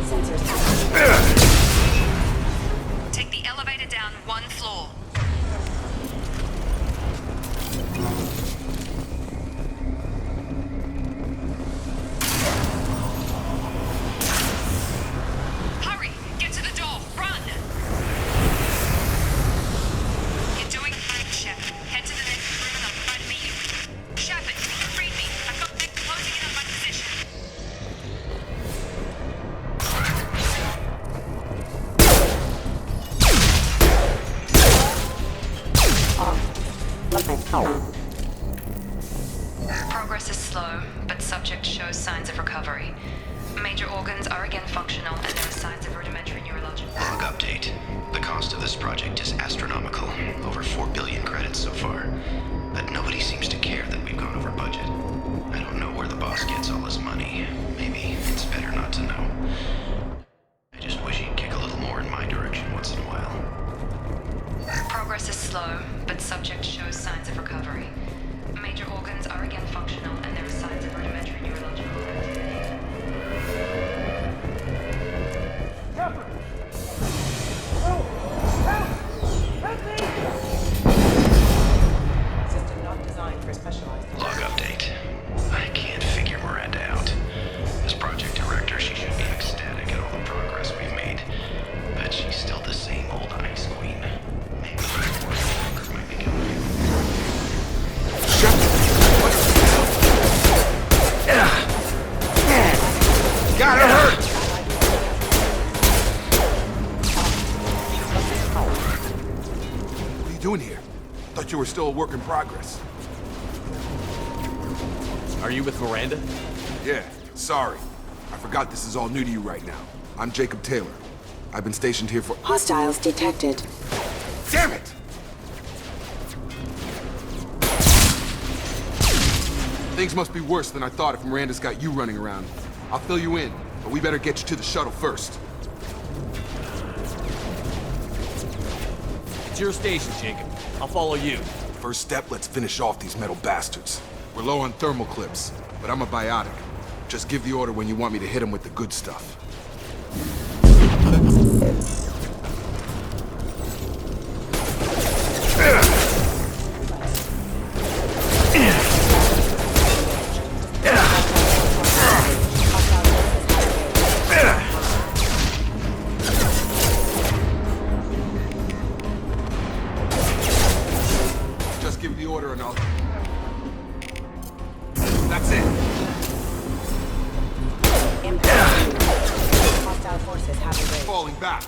Sensors active. Take the elevator down one floor. Hurry! Get to the door! Run! You're doing fine, Shep. Head to the next room and I'll try to meet you. Shepard, read me. I've got men closing in on my position. Progress is slow, but subject shows signs of recovery. Major organs are again functional, and there are signs of rudimentary neurological... Log update. The cost of this project is astronomical. Over 4 billion credits so far. But nobody seems to care that we've gone over budget. I don't know where the boss gets all his money. Maybe it's better not to know. I just wish he'd kick a little more in my direction once in a while. Progress is slow, but subject shows signs of recovery. Major organs are again functional, and there are signs of rudimentary neurological activity. System not designed for specialized. Log update. I can't figure Miranda out. As project director, she should be ecstatic at all the progress we've made. But she's still the same old ice queen. Maybe that might be killing you. Got her hurt! What are you doing here? Thought you were still a work in progress. Are you with Miranda? Yeah, sorry. I forgot this is all new to you right now. I'm Jacob Taylor. I've been stationed here for... Hostiles detected. Damn it! Things must be worse than I thought if Miranda's got you running around. I'll fill you in, but we better get you to the shuttle first. It's your station, Jacob. I'll follow you. First step, let's finish off these metal bastards. We're low on thermal clips, but I'm a biotic. Just give the order when you want me to hit them with the good stuff. Just give the order and I'll... That's it. Impact. Hostile forces have engaged. Falling back.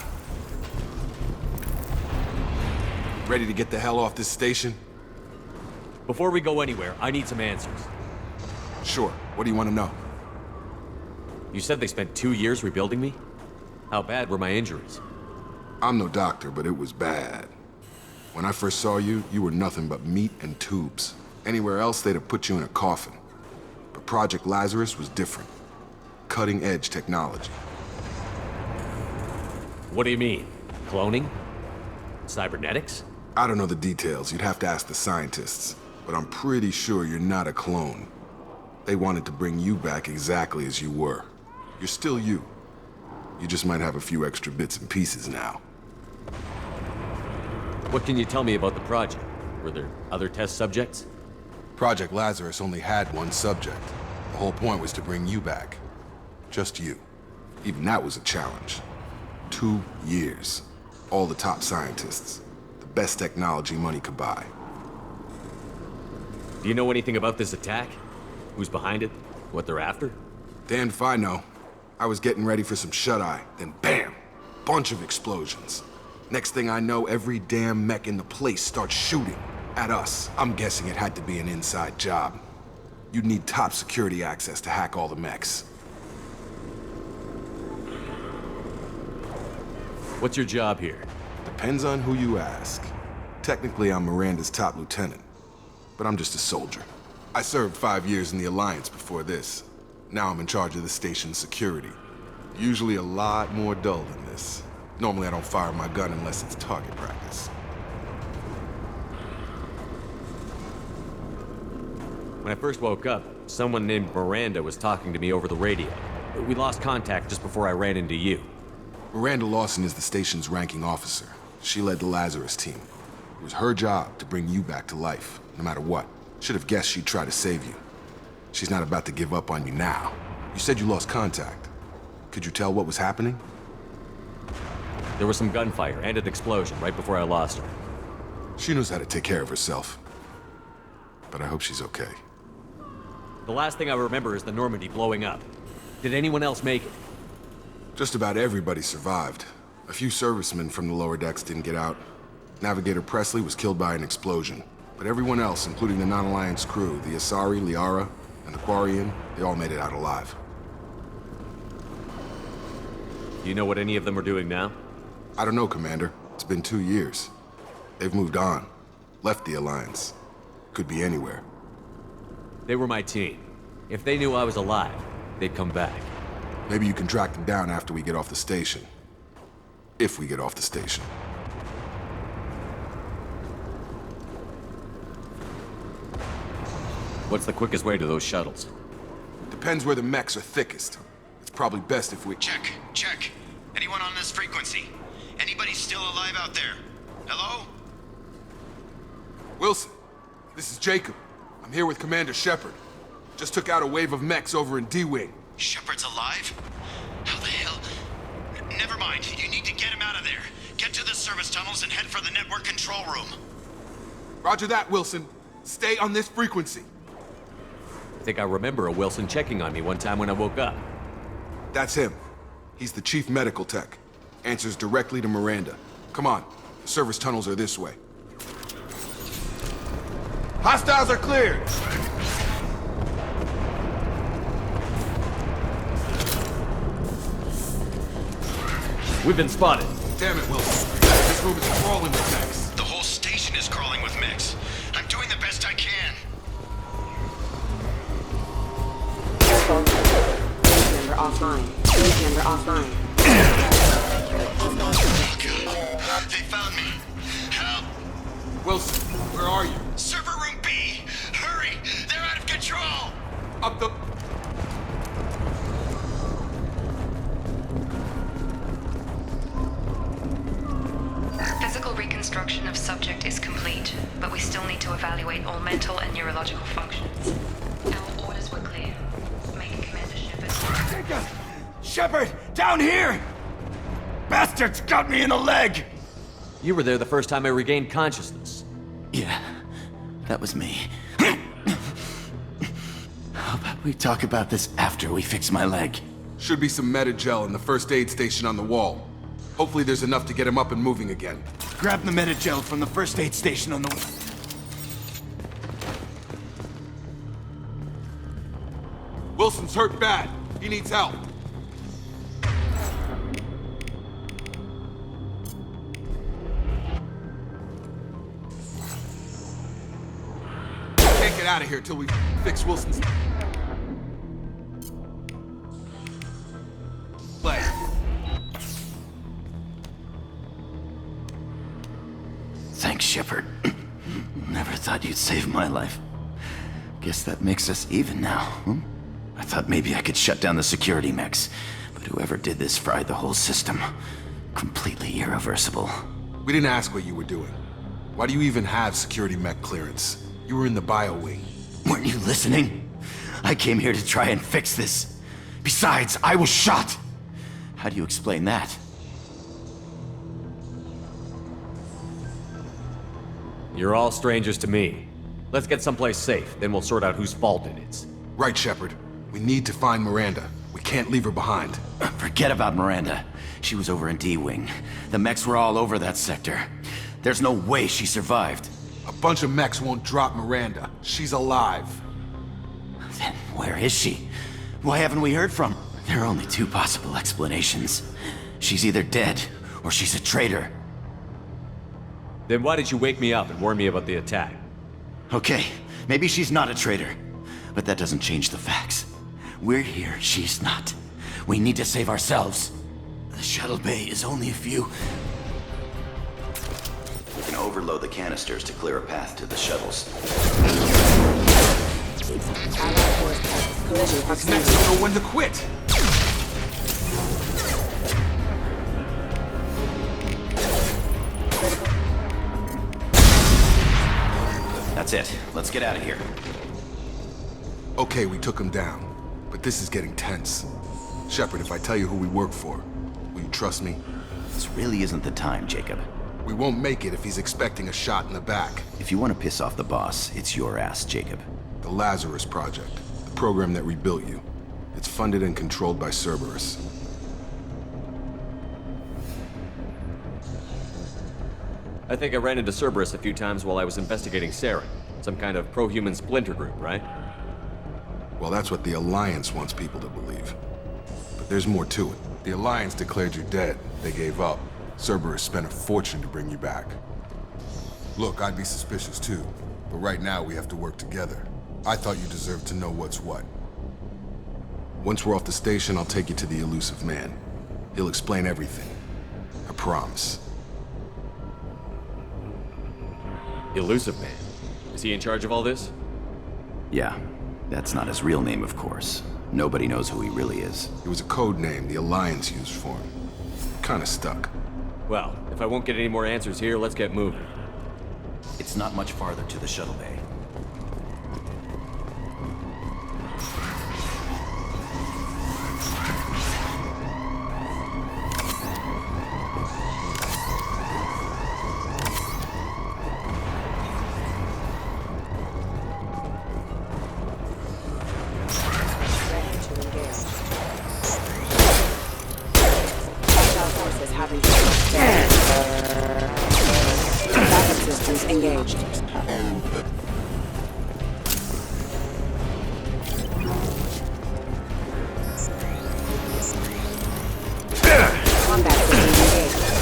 Ready to get the hell off this station? Before we go anywhere, I need some answers. Sure. What do you want to know? You said they spent 2 years rebuilding me? How bad were my injuries? I'm no doctor, but it was bad. When I first saw you, you were nothing but meat and tubes. Anywhere else, they'd have put you in a coffin. But Project Lazarus was different. Cutting-edge technology. What do you mean? Cloning? Cybernetics? I don't know the details. You'd have to ask the scientists. But I'm pretty sure you're not a clone. They wanted to bring you back exactly as you were. You're still you. You just might have a few extra bits and pieces now. What can you tell me about the project? Were there other test subjects? Project Lazarus only had one subject. The whole point was to bring you back. Just you. Even that was a challenge. 2 years. All the top scientists. The best technology money could buy. Do you know anything about this attack? Who's behind it? What they're after? Damned if I know. I was getting ready for some shut-eye, then bam! Bunch of explosions. Next thing I know, every damn mech in the place starts shooting at us. I'm guessing it had to be an inside job. You'd need top security access to hack all the mechs. What's your job here? Depends on who you ask. Technically, I'm Miranda's top lieutenant, but I'm just a soldier. I served 5 years in the Alliance before this. Now I'm in charge of the station's security. Usually a lot more dull than this. Normally I don't fire my gun unless it's target practice. When I first woke up, someone named Miranda was talking to me over the radio. We lost contact just before I ran into you. Miranda Lawson is the station's ranking officer. She led the Lazarus team. It was her job to bring you back to life, no matter what. Should have guessed she'd try to save you. She's not about to give up on you now. You said you lost contact. Could you tell what was happening? There was some gunfire and an explosion right before I lost her. She knows how to take care of herself. But I hope she's okay. The last thing I remember is the Normandy blowing up. Did anyone else make it? Just about everybody survived. A few servicemen from the lower decks didn't get out. Navigator Presley was killed by an explosion. But everyone else, including the non-Alliance crew, the Asari, Liara, and the Quarian, they all made it out alive. Do you know what any of them are doing now? I don't know, Commander. It's been 2 years. They've moved on. Left the Alliance. Could be anywhere. They were my team. If they knew I was alive, they'd come back. Maybe you can track them down after we get off the station. If we get off the station. What's the quickest way to those shuttles? Depends where the mechs are thickest. It's probably best if we... Check. Anyone on this frequency? Anybody still alive out there? Hello? Wilson, this is Jacob. I'm here with Commander Shepard. Just took out a wave of mechs over in D-Wing. Shepard's alive? How the hell? Never mind. You need to get him out of there. Get to the service tunnels and head for the network control room. Roger that, Wilson. Stay on this frequency. I think I remember a Wilson checking on me one time when I woke up. That's him. He's the chief medical tech. Answers directly to Miranda. Come on. The service tunnels are this way. Hostiles are cleared! We've been spotted. Damn it, Wilson. This room is crawling with mechs. The whole station is crawling with mechs. I'm doing the best I can. Careful. Base member offline. Base member offline. Oh, God. They found me. Help! Wilson, where are you? Server room B! Hurry! They're out of control! Up the... Physical reconstruction of subject is complete, but we still need to evaluate all mental and neurological functions. Our orders were clear. Making Commander Shepard. Shepard, down here! Bastards got me in the leg! You were there the first time I regained consciousness. Yeah, that was me. How about we talk about this after we fix my leg? Should be some Medi-gel in the first aid station on the wall. Hopefully there's enough to get him up and moving again. Grab the Medi-gel from the first aid station on the... Wilson's hurt bad. He needs help. Can't get out of here till we fix Wilson's leg. Thanks, Shepard. Never thought you'd save my life. Guess that makes us even now, huh? I thought maybe I could shut down the security mechs, but whoever did this fried the whole system. Completely irreversible. We didn't ask what you were doing. Why do you even have security mech clearance? You were in the bio wing. Weren't you listening? I came here to try and fix this. Besides, I was shot! How do you explain that? You're all strangers to me. Let's get someplace safe, then we'll sort out whose fault it is. Right, Shepard. We need to find Miranda. We can't leave her behind. Forget about Miranda. She was over in D-Wing. The mechs were all over that sector. There's no way she survived. A bunch of mechs won't drop Miranda. She's alive. Then where is she? Why haven't we heard from her? There are only two possible explanations. She's either dead, or she's a traitor. Then why did you wake me up and warn me about the attack? Okay, maybe she's not a traitor. But that doesn't change the facts. We're here, she's not. We need to save ourselves. The shuttle bay is only a few... We can overload the canisters to clear a path to the shuttles. Allied force presence. Collision These mechs proximity. don't know when to quit. it. Let's get out of here. Okay, we took him down. But this is getting tense. Shepard, if I tell you who we work for, will you trust me? This really isn't the time, Jacob. We won't make it if he's expecting a shot in the back. If you want to piss off the boss, it's your ass, Jacob. The Lazarus Project, the program that rebuilt you. It's funded and controlled by Cerberus. I think I ran into Cerberus a few times while I was investigating Saren. Some kind of pro-human splinter group, right? Well, that's what the Alliance wants people to believe. But there's more to it. The Alliance declared you dead. They gave up. Cerberus spent a fortune to bring you back. Look, I'd be suspicious too. But right now, we have to work together. I thought you deserved to know what's what. Once we're off the station, I'll take you to the Elusive Man. He'll explain everything. I promise. Elusive Man. Is he in charge of all this? Yeah, that's not his real name, of course. Nobody knows who he really is. It was a code name the Alliance used for him. Kinda stuck. Well, if I won't get any more answers here, let's get moving. It's not much farther to the shuttle bay. Ready to engage. Hostile forces having backup systems engaged. Combat systems engaged.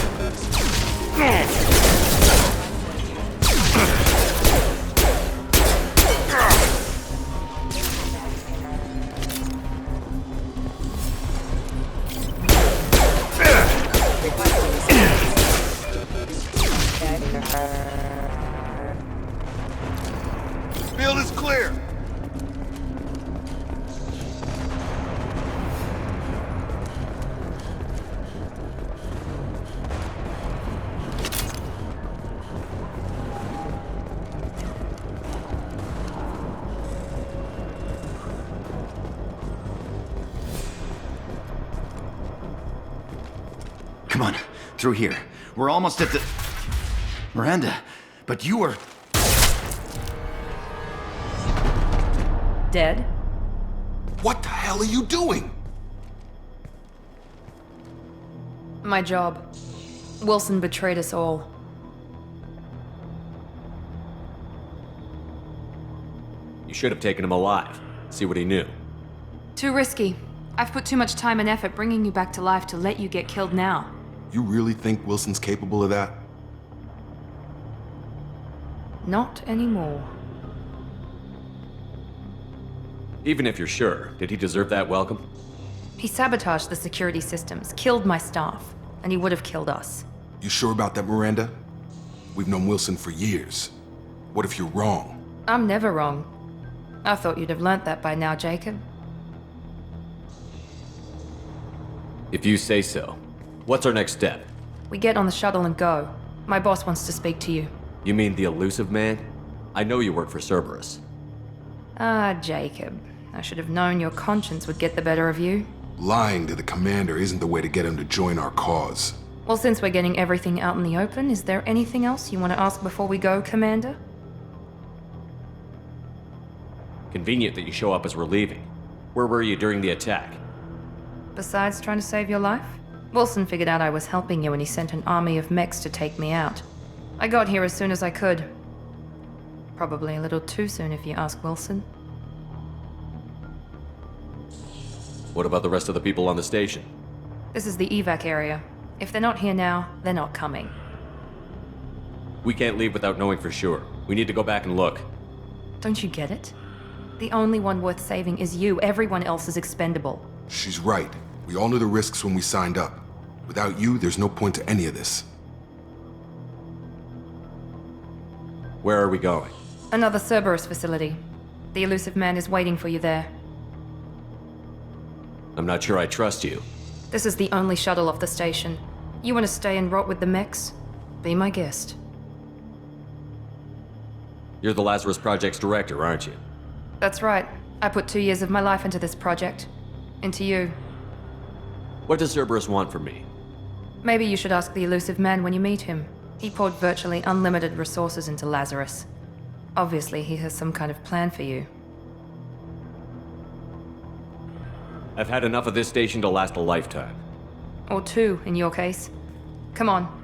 Field is clear! Come on, through here. We're almost at the... Miranda, but you were... Dead? What the hell are you doing? My job. Wilson betrayed us all. You should have taken him alive. See what he knew. Too risky. I've put too much time and effort bringing you back to life to let you get killed now. You really think Wilson's capable of that? Not anymore. Even if you're sure, did he deserve that welcome? He sabotaged the security systems, killed my staff, and he would have killed us. You sure about that, Miranda? We've known Wilson for years. What if you're wrong? I'm never wrong. I thought you'd have learnt that by now, Jacob. If you say so. What's our next step? We get on the shuttle and go. My boss wants to speak to you. You mean the Elusive Man? I know you work for Cerberus. Ah, Jacob. I should have known your conscience would get the better of you. Lying to the commander isn't the way to get him to join our cause. Well, since we're getting everything out in the open, is there anything else you want to ask before we go, Commander? Convenient that you show up as we're leaving. Where were you during the attack? Besides trying to save your life? Wilson figured out I was helping you and he sent an army of mechs to take me out. I got here as soon as I could. Probably a little too soon if you ask Wilson. What about the rest of the people on the station? This is the evac area. If they're not here now, they're not coming. We can't leave without knowing for sure. We need to go back and look. Don't you get it? The only one worth saving is you. Everyone else is expendable. She's right. We all knew the risks when we signed up. Without you, there's no point to any of this. Where are we going? Another Cerberus facility. The Elusive Man is waiting for you there. I'm not sure I trust you. This is the only shuttle off the station. You want to stay and rot with the mechs? Be my guest. You're the Lazarus Project's director, aren't you? That's right. I put 2 years of my life into this project. Into you. What does Cerberus want from me? Maybe you should ask the elusive man when you meet him. He poured virtually unlimited resources into Lazarus. Obviously, he has some kind of plan for you. I've had enough of this station to last a lifetime. Or 2, in your case. Come on.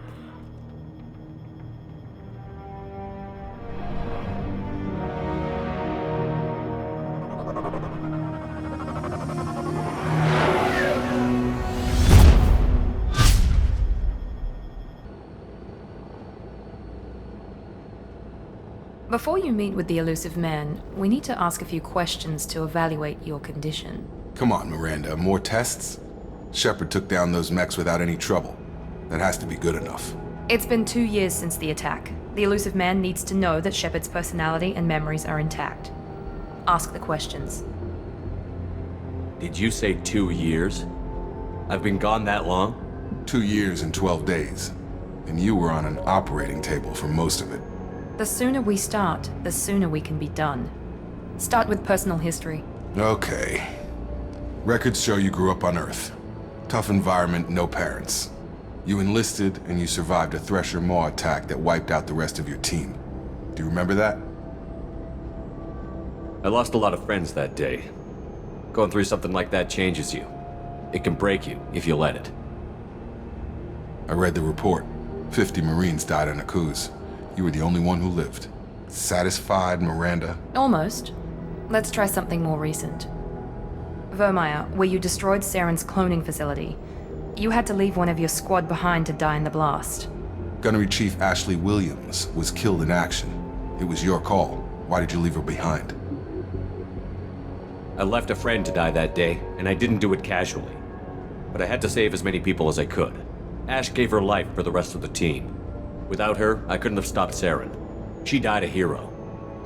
Before you meet with the elusive man, we need to ask a few questions to evaluate your condition. Come on, Miranda, more tests? Shepard took down those mechs without any trouble. That has to be good enough. It's been 2 years since the attack. The elusive man needs to know that Shepard's personality and memories are intact. Ask the questions. Did you say 2 years? I've been gone that long? 2 years and 12 days. And you were on an operating table for most of it. The sooner we start, the sooner we can be done. Start with personal history. Okay. Records show you grew up on Earth. Tough environment, no parents. You enlisted and you survived a Thresher Maw attack that wiped out the rest of your team. Do you remember that? I lost a lot of friends that day. Going through something like that changes you. It can break you if you let it. I read the report. 50 Marines died in Akuz. You were the only one who lived. Satisfied, Miranda? Almost. Let's try something more recent. Vermeer, where you destroyed Saren's cloning facility. You had to leave one of your squad behind to die in the blast. Gunnery Chief Ashley Williams was killed in action. It was your call. Why did you leave her behind? I left a friend to die that day, and I didn't do it casually. But I had to save as many people as I could. Ash gave her life for the rest of the team. Without her, I couldn't have stopped Saren. She died a hero.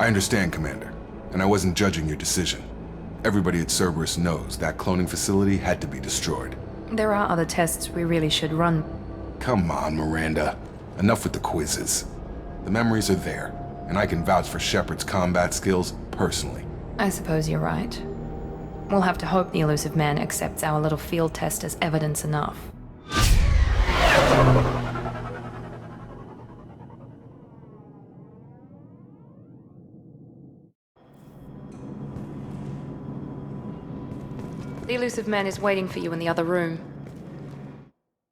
I understand, Commander, and I wasn't judging your decision. Everybody at Cerberus knows that cloning facility had to be destroyed. There are other tests we really should run. Come on, Miranda. Enough with the quizzes. The memories are there, and I can vouch for Shepard's combat skills personally. I suppose you're right. We'll have to hope the elusive man accepts our little field test as evidence enough. The elusive man is waiting for you in the other room.